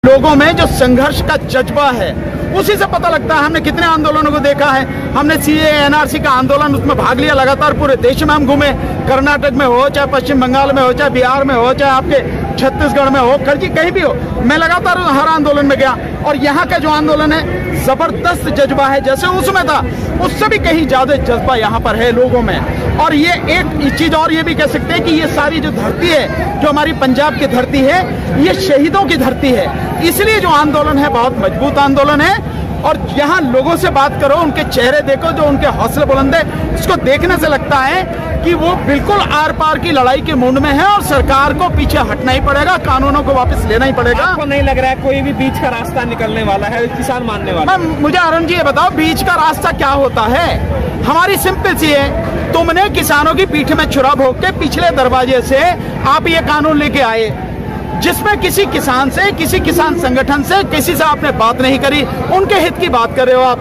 लोगों में जो संघर्ष का जज्बा है उसी से पता लगता है। हमने कितने आंदोलनों को देखा है, हमने सीए एनआरसी का आंदोलन उसमें भाग लिया, लगातार पूरे देश में हम घूमे, कर्नाटक में हो, चाहे पश्चिम बंगाल में हो, चाहे बिहार में हो, चाहे आपके छत्तीसगढ़ में हो, कहीं भी हो, मैं लगातार हर आंदोलन में गया। और यहाँ का जो आंदोलन है जबरदस्त जज्बा है, जैसे उसमें था उससे भी कहीं ज्यादा जज्बा यहाँ पर है लोगों में। और ये एक चीज और ये भी कह सकते हैं कि ये सारी जो धरती है, जो हमारी पंजाब की धरती है, ये शहीदों की धरती है, इसलिए जो आंदोलन है बहुत मजबूत आंदोलन है। और यहाँ लोगों से बात करो, उनके चेहरे देखो, जो उनके हौसले बुलंद है, इसको देखने से लगता है कि वो बिल्कुल आर पार की लड़ाई के मूड में है और सरकार को पीछे हटना ही पड़ेगा, कानूनों को वापस लेना ही पड़ेगा। आपको नहीं लग रहा है कोई भी बीच का रास्ता निकलने वाला है, किसान मानने वाला? मुझे अरुण जी ये बताओ, बीच का रास्ता क्या होता है? हमारी सिंपल सी है, तुमने किसानों की पीठ में छुरा भोग के पिछले दरवाजे से आप ये कानून लेके आए, जिसमें किसी किसान से, किसी किसान संगठन से, किसी से आपने बात नहीं करी, उनके हित की बात कर रहे हो आप।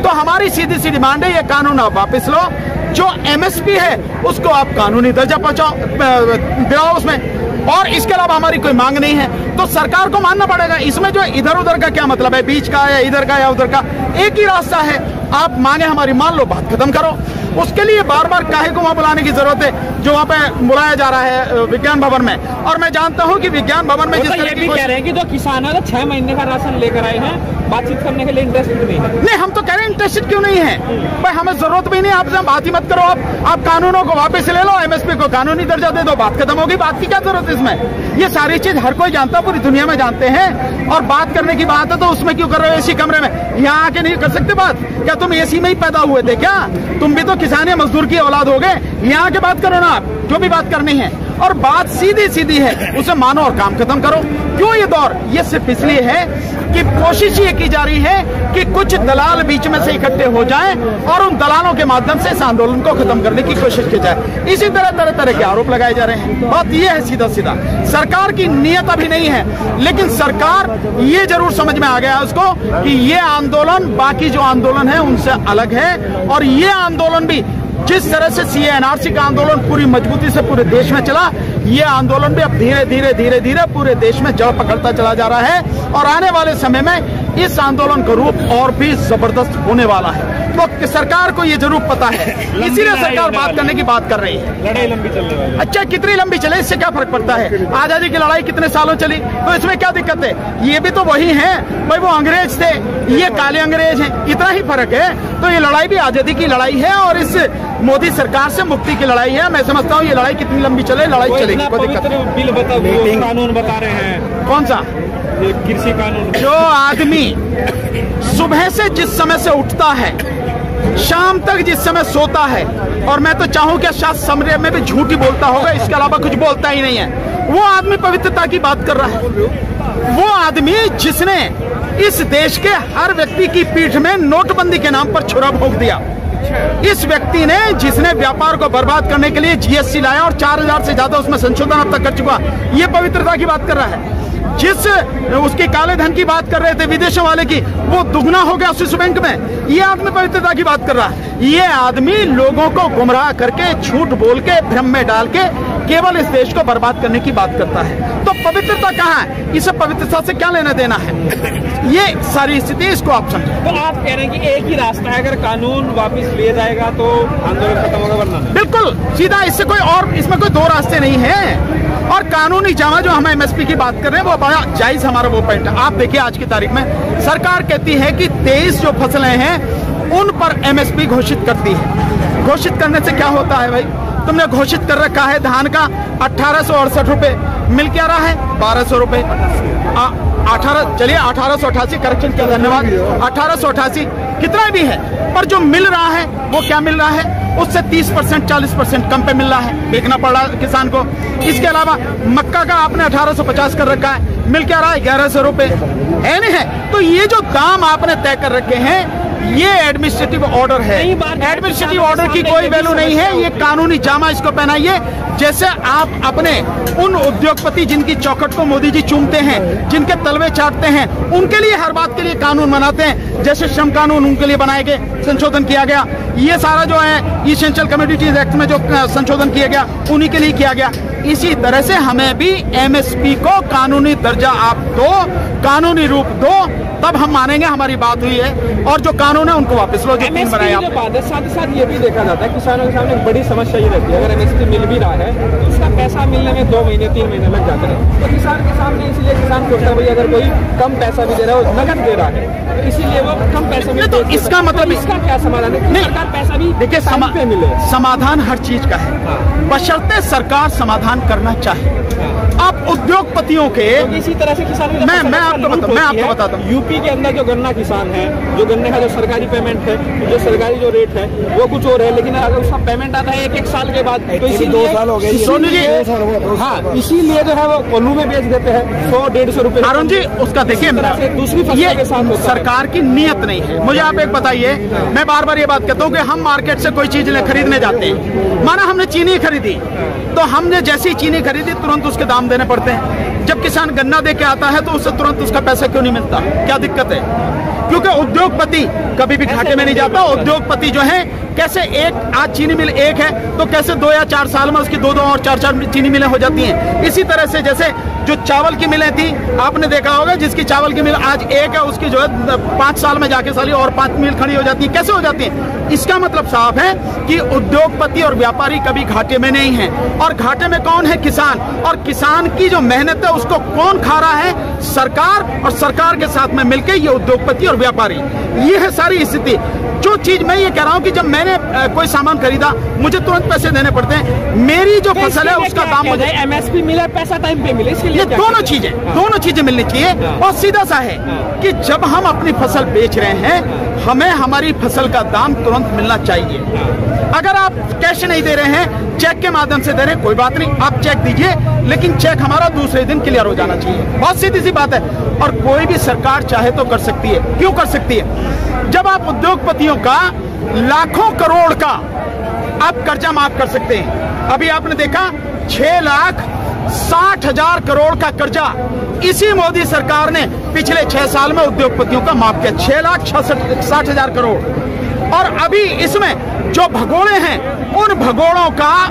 तो हमारी सीधी सी डिमांड है, ये कानून आप वापस लो, जो एमएसपी है उसको आप कानूनी दर्जा पहुंचाओ, दिलाओ उसमें, और इसके अलावा हमारी कोई मांग नहीं है। तो सरकार को मानना पड़ेगा। इसमें जो इधर उधर का क्या मतलब है, बीच का या इधर का या उधर का, एक ही रास्ता है, आप मांगे हमारी मान लो, बात खत्म करो। उसके लिए बार बार काहे को वहां बुलाने की जरूरत है, जो वहां पे बुलाया जा रहा है विज्ञान भवन में। और मैं जानता हूं कि विज्ञान भवन में जिस तरह की कह रहे हैं कि जो किसान है 6 महीने का राशन लेकर आए हैं, बातचीत करने के लिए इंटरेस्टेड नहीं है। नहीं, हम तो कह रहे हैं इंटरेस्टेड क्यों नहीं है भाई, हमें जरूरत भी नहीं, आपसे बात ही मत करो। आप कानूनों को वापस ले लो, एमएसपी को कानूनी दर्जा दे दो, बात खत्म होगी। बात की क्या जरूरत है इसमें? ये सारी चीज हर कोई जानता, पूरी दुनिया में जानते हैं। और बात करने की बात है तो उसमें क्यों कर रहे हो एसी कमरे में? यहाँ आके नहीं कर सकते बात? क्या तुम एसी में ही पैदा हुए थे क्या? तुम भी तो किसान मजदूर की औलाद हो गए। यहाँ आके बात करो ना, आप जो भी बात करनी है, और बात सीधी सीधी है, उसे मानो और काम खत्म करो। क्यों ये दौर? ये सिर्फ इसलिए है कि कोशिश ये की जा रही है कि कुछ दलाल बीच में से इकट्ठे हो जाएं और उन दलालों के माध्यम से इस आंदोलन को खत्म करने की कोशिश की जाए। इसी तरह तरह तरह के आरोप लगाए जा रहे हैं। बात ये है सीधा सीधा, सरकार की नीयत अभी नहीं है, लेकिन सरकार ये जरूर समझ में आ गया है उसको कि ये आंदोलन बाकी जो आंदोलन है उनसे अलग है। और ये आंदोलन भी जिस तरह से सीए एनआरसी का आंदोलन पूरी मजबूती से पूरे देश में चला, ये आंदोलन भी अब धीरे धीरे धीरे धीरे पूरे देश में जड़ पकड़ता चला जा रहा है। और आने वाले समय में इस आंदोलन का रूप और भी जबरदस्त होने वाला है। तो सरकार को ये जरूर पता है, इसीलिए सरकार बात करने की बात कर रही है। लड़ाई लंबी चलने वाली। अच्छा, कितनी लंबी चले इससे क्या फर्क पड़ता है? आजादी की लड़ाई कितने सालों चली, तो इसमें क्या दिक्कत है? ये भी तो वही है भाई, वो अंग्रेज थे, ये काले अंग्रेज हैं, इतना ही फर्क है। तो ये लड़ाई भी आजादी की लड़ाई है और इस मोदी सरकार से मुक्ति की लड़ाई है। मैं समझता हूँ ये लड़ाई कितनी लंबी चले, लड़ाई चलेगी, कोई दिक्कत नहीं। कानून बता रहे हैं, कौन सा? कृषि कानून। जो आदमी सुबह से जिस समय से उठता है, शाम तक जिस समय सोता है, और मैं तो चाहूं कि शायद समरे में भी झूठ ही बोलता होगा, इसके अलावा कुछ बोलता ही नहीं है, वो आदमी पवित्रता की बात कर रहा है। वो आदमी जिसने इस देश के हर व्यक्ति की पीठ में नोटबंदी के नाम पर छुरा भोंक दिया, इस व्यक्ति ने जिसने व्यापार को बर्बाद करने के लिए जीएसटी लाया और 4000 से ज्यादा उसमें संशोधन अब तक कर चुका, ये पवित्रता की बात कर रहा है। जिस उसके काले धन की बात कर रहे थे विदेशों वाले की, वो दुगना हो गया स्विस बैंक में, ये आदमी पवित्रता की बात कर रहा है। ये आदमी लोगों को गुमराह करके, झूठ बोल के, भ्रम में डाल के केवल इस देश को बर्बाद करने की बात करता है। तो पवित्रता कहाँ है? इसे पवित्रता से क्या लेना देना है? ये सारी स्थिति, इसको आप समझें। तो आप कह रहे हैं कि एक ही रास्ता है, अगर कानून वापस ले जाएगा तो आंदोलन खत्म होगा, वरना बिल्कुल सीधा, इससे कोई और, इसमें कोई दो रास्ते नहीं है। और कानूनी जमा जो हम एमएसपी की बात कर रहे हैं वो बड़ा जायज हमारा वो पॉइंट है। आप देखिए आज की तारीख में सरकार कहती है कि 23 जो फसलें हैं उन पर एमएसपी घोषित करती है। घोषित करने से क्या होता है भाई? तुमने घोषित कर रखा है धान का 1868 रुपए, मिल क्या रहा है 1200 रुपए। 1888 करेक्शन किया, धन्यवाद। 1888 कितना भी है, पर जो मिल रहा है वो क्या मिल रहा है? उससे 30% 40% कम पे मिल रहा है, बेचना पड़ रहा है किसान को। इसके अलावा मक्का का आपने 1850 कर रखा है, मिल क्या रहा है 1100 रुपए, है नहीं है? तो ये जो दाम आपने तय कर रखे हैं, ये एडमिनिस्ट्रेटिव ऑर्डर है। एडमिनिस्ट्रेटिव ऑर्डर की कोई वैल्यू नहीं है, ये कानूनी जामा इसको पहनाइए। जैसे आप अपने उन उद्योगपति जिनकी चौखट को मोदी जी चूमते हैं, जिनके तलवे चाटते हैं, उनके लिए हर बात के लिए कानून बनाते हैं। जैसे श्रम कानून उनके लिए बनाए गए, संशोधन किया गया। ये सारा जो है इसेंशियल कमोडिटीज एक्ट में जो संशोधन किया गया, उन्हीं के लिए किया गया। इसी तरह से हमें भी एमएसपी को कानूनी दर्जा आप दो, कानूनी रूप दो, तब हम मानेंगे हमारी बात हुई है। और जो कानून है उनको वापस लो, जो तीन बनाए आप। साथ ही साथ ये भी देखा जाता है किसानों के सामने बड़ी समस्या ये रहती है, अगर एमएसपी मिल भी रहा है तो उसका पैसा मिलने में 2 महीने 3 महीने लग जाते हैं। तो किसान के सामने इसलिए किसान सोचता है भाई अगर कोई कम पैसा भी दे रहा है, नकद दे रहा है, तो इसीलिए वो कम पैसे में। तो इसका मतलब इसका क्या समाधान है? सरकार पैसा भी देखिए, समाधान हर चीज का है, बशर्ते सरकार समाधान करना चाहे। आप उद्योगपतियों के इसी तरह से किसान मैं आपको बताता हूँ। यूपी के अंदर जो गन्ना किसान है, जो गन्ने का जो सरकारी पेमेंट है, जो सरकारी जो रेट है वो कुछ और है, लेकिन अगर उसका पेमेंट आता है 1-1 साल के बाद, तो इसी 2 साल हो गए सोनी जी। हाँ, इसीलिए जो है वो कोल्लू में बेच देते हैं 100-150 रुपए। अरुण जी, उसका देखिए दूसरी फसलों के साथ सरकार की नीयत नहीं है। मुझे आप एक बताइए, मैं बार बार ये बात कहता हूँ कि हम मार्केट से कोई चीज खरीदने जाते हैं, माना हमने चीनी खरीदी, तो हमने जैसी चीनी खरीदी तुरंत उसके दाम देने पड़ते हैं। जब किसान गन्ना दे के आता है तो उससे तुरंत उसका पैसा क्यों नहीं मिलता? क्या दिक्कत है? क्योंकि उद्योगपति कभी भी घाटे में नहीं जाता। उद्योगपति जो है कैसे आज चीनी मिल एक है तो कैसे 2 या 4 साल में उसकी 2-2 और 4-4 चीनी मिलें हो जाती हैं। इसी तरह से जैसे जो चावल की मिलें थी, आपने देखा होगा, जिसकी चावल की मिल आज एक है, उसकी जो है 5 साल में जाके साली और 5 मिल खड़ी हो जाती है। कैसे हो जाती है? इसका मतलब साफ है कि उद्योगपति और व्यापारी कभी घाटे में नहीं है। और घाटे में कौन है? किसान। और किसान की जो मेहनत है उसको कौन खा रहा है? सरकार, और सरकार के साथ में मिलकर ये उद्योगपति और व्यापारी। ये है सारी स्थिति। जो चीज मैं ये कह रहा हूँ कि जब मैंने कोई सामान खरीदा, मुझे तुरंत पैसे देने पड़ते हैं। मेरी जो फसल है उसका दाम मुझे एमएसपी मिले, पैसा टाइम पे मिले, इसके लिए दोनों चीजें मिलनी चाहिए। और सीधा सा है कि जब हम अपनी फसल बेच रहे हैं, हमें हमारी फसल का दाम तुरंत मिलना चाहिए। अगर आप कैश नहीं दे रहे हैं, चेक के माध्यम से दे रहे हैं, कोई बात नहीं, आप चेक दीजिए, लेकिन चेक हमारा दूसरे दिन क्लियर हो जाना चाहिए। बहुत सीधी सी बात है। और कोई भी सरकार चाहे तो कर सकती है। क्यों कर सकती है? जब आप उद्योगपतियों का लाखों करोड़ का आप कर्जा माफ कर सकते हैं। अभी आपने देखा 6,60,000 करोड़ का कर्जा इसी मोदी सरकार ने पिछले 6 साल में उद्योगपतियों का माफ किया, 6,60,000 करोड़। और अभी इसमें जो भगोड़े हैं, उन भगोड़ों का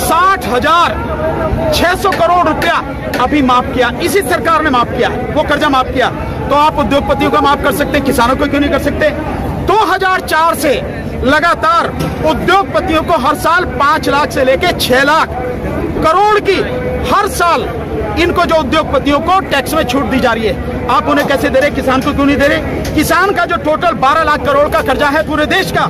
60,600 करोड़ रुपया अभी माफ किया, इसी सरकार ने माफ किया, वो कर्जा माफ किया। तो आप उद्योगपतियों का माफ कर सकते, किसानों को क्यों नहीं कर सकते? 2004 से लगातार उद्योगपतियों को हर साल 5 लाख से लेके 6 लाख करोड़ की हर साल इनको जो उद्योगपतियों को टैक्स में छूट दी जा रही है। आप उन्हें कैसे दे रहे? किसान को क्यों नहीं दे रहे? किसान का जो टोटल 12 लाख करोड़ का कर्जा है पूरे देश का,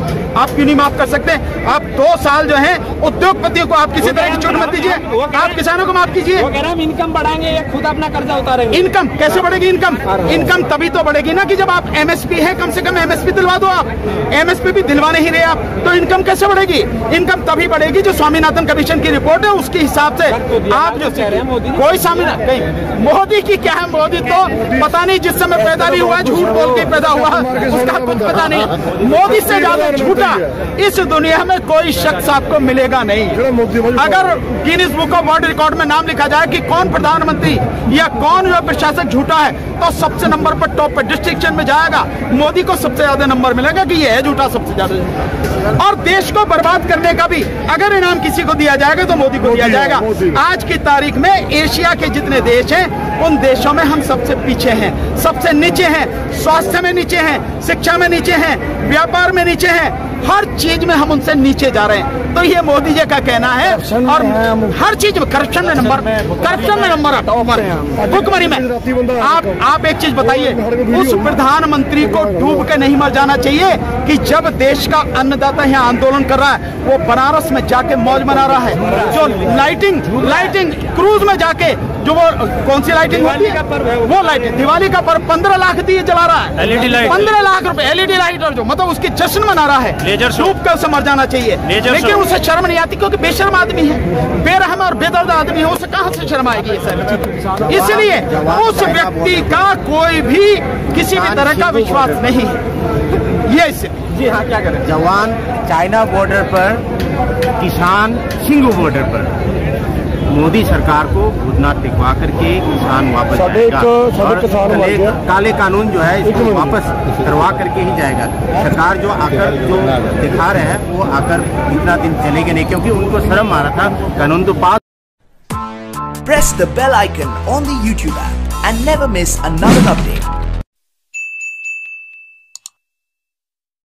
आप क्यों नहीं माफ कर सकते? आप 2 साल जो है उद्योगपतियों को आप किसी तरह की छूट मत दीजिए, आप किसानों को माफ कीजिए। इनकम बढ़ाएंगे या खुद अपना कर्जा उतारेंगे? इनकम कैसे बढ़ेगी? इनकम तभी तो बढ़ेगी ना कि जब आप एमएसपी है, कम से कम एमएसपी दिलवा दो। आप एमएसपी भी दिलवा नहीं रहे आप, तो इनकम कैसे बढ़ेगी? इनकम तभी बढ़ेगी जो स्वामीनाथन कमीशन की रिपोर्ट है उसके हिसाब से। आप जो कोई स्वामीनाथन, मोदी की क्या है? मोदी तो पता नहीं जिस समय पैदा भी हुआ, झूठ बोल के पैदा हुआ, उसका कुछ पता नहीं। मोदी से ज्यादा झूठा इस दुनिया में कोई शख्स आपको मिलेगा नहीं। अगर Guinness book of world record में नाम लिखा जाए कि कौन प्रधानमंत्री या कौन जो प्रशासक झूठा है, तो सबसे नंबर पर टॉप पर डिस्ट्रिक्शन में जाएगा। मोदी को सबसे ज्यादा नंबर मिलेगा कि ये है झूठा सबसे ज्यादा। और देश को बर्बाद करने का भी अगर इनाम किसी को दिया जाएगा तो मोदी को दिया जाएगा। आज की तारीख में एशिया के जितने देश हैं, उन देशों में हम सबसे पीछे हैं, सबसे नीचे हैं। स्वास्थ्य में नीचे हैं, शिक्षा में नीचे हैं, व्यापार में नीचे हैं, हर चीज में हम उनसे नीचे जा रहे हैं। तो ये मोदी जी का कहना है। और हर चीज में करप्शन में नंबर भुखमरी में। आप एक चीज बताइए, उस प्रधानमंत्री को डूब के नहीं मर जाना चाहिए कि जब देश का अन्नदाता यहाँ आंदोलन कर रहा है, वो बनारस में जाके मौज मना रहा है। जो लाइटिंग क्रूज में जाके जो वो कौन सी लाइटिंग होती है, वो लाइटिंग दिवाली का पर्व 15 लाख दिए जला रहा है, एलईडी लाइट 15 लाख रुपए एलईडी लाइट, और जो मतलब उसकी जश्न मना रहा है। डूब कर उसे मर जाना चाहिए, लेकिन उसे शर्म नहीं आती क्योंकि बेशर्म आदमी है, बेरहम और बेदर्द आदमी है, उसे कहां से शर्म आएगी? इसलिए उस व्यक्ति का कोई भी किसी भी तरह का विश्वास नहीं है। ये इससे जी हाँ, क्या करें? जवान चाइना बॉर्डर पर, किसान सिंगू बॉर्डर पर। मोदी सरकार को घुटना टिकवा करके किसान वापस जाएगा और काले कानून जो है इसको वापस करवा करके ही जाएगा। सरकार जो आकर जो दिखा रहे हैं वो आकर इतना दिन चलेगा नहीं, क्योंकि उनको शर्म आ रहा था। कानून तो पास। Press the bell icon on the YouTube app and never miss another update.